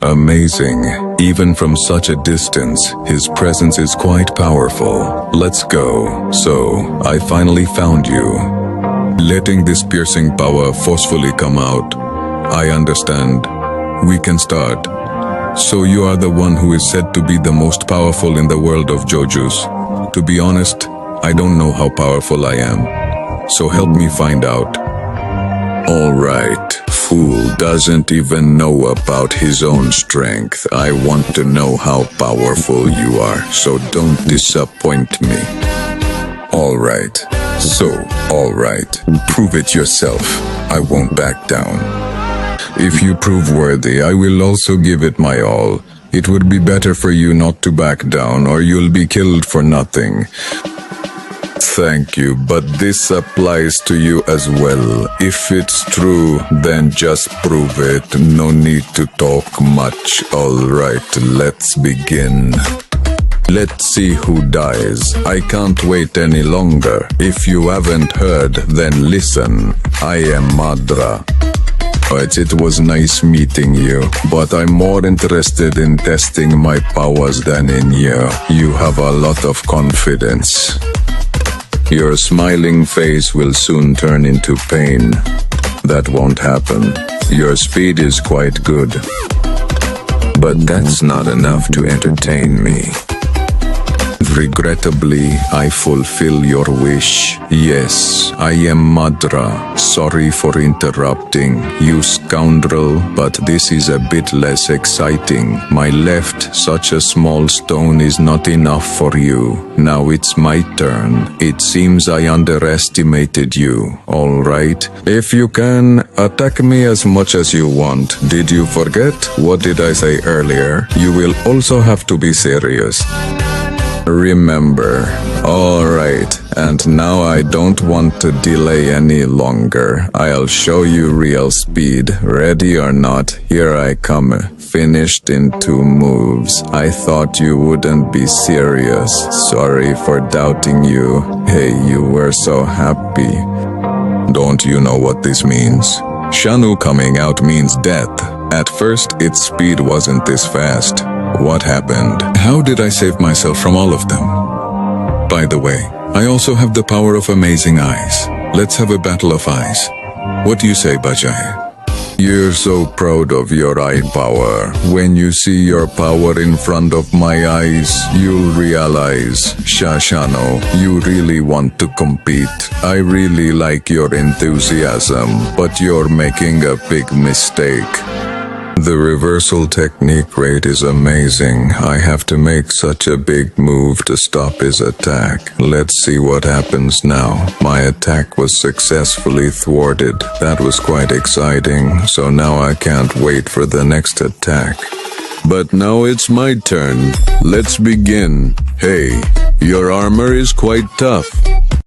Amazing. Even from such a distance, his presence is quite powerful. Let's go. So, I finally found you. Letting this piercing power forcefully come out. I understand. We can start. So you are the one who is said to be the most powerful in the world of JoJo's. To be honest, I don't know how powerful I am. So help me find out. Alright, fool doesn't even know about his own strength. I want to know how powerful you are, so don't disappoint me. Alright, prove it yourself. I won't back down. If you prove worthy, I will also give it my all. It would be better for you not to back down, or you'll be killed for nothing. Thank you, but this applies to you as well. If it's true, then just prove it. No need to talk much. Alright, let's begin. Let's see who dies. I can't wait any longer. If you haven't heard, then listen. I am Madara. It was nice meeting you, but I'm more interested in testing my powers than in you. You have a lot of confidence. Your smiling face will soon turn into pain. That won't happen. Your speed is quite good. But that's not enough to entertain me. Regrettably, I fulfill your wish. Yes, I am Madara. Sorry for interrupting, you scoundrel, but this is a bit less exciting. My left, such a small stone is not enough for you. Now it's my turn. It seems I underestimated you. Alright, if you can, attack me as much as you want. Did you forget? What did I say earlier? You will also have to be serious. Remember. Alright, and now I don't want to delay any longer. I'll show you real speed. Ready or not, here I come. Finished in 2 moves. I thought you wouldn't be serious. Sorry for doubting you. Hey, you were so happy. Don't you know what this means? Susanoo coming out means death. At first, its speed wasn't this fast. What happened? How did I save myself from all of them? By the way, I also have the power of amazing eyes. Let's have a battle of eyes. What do you say, Bajai? You're so proud of your eye power. When you see your power in front of my eyes, you'll realize, Susanoo, you really want to compete. I really like your enthusiasm, but you're making a big mistake. The reversal technique rate is amazing. I have to make such a big move to stop his attack. Let's see what happens now. My attack was successfully thwarted. That was quite exciting, so now I can't wait for the next attack. But now it's my turn. Let's begin. Hey, your armor is quite tough.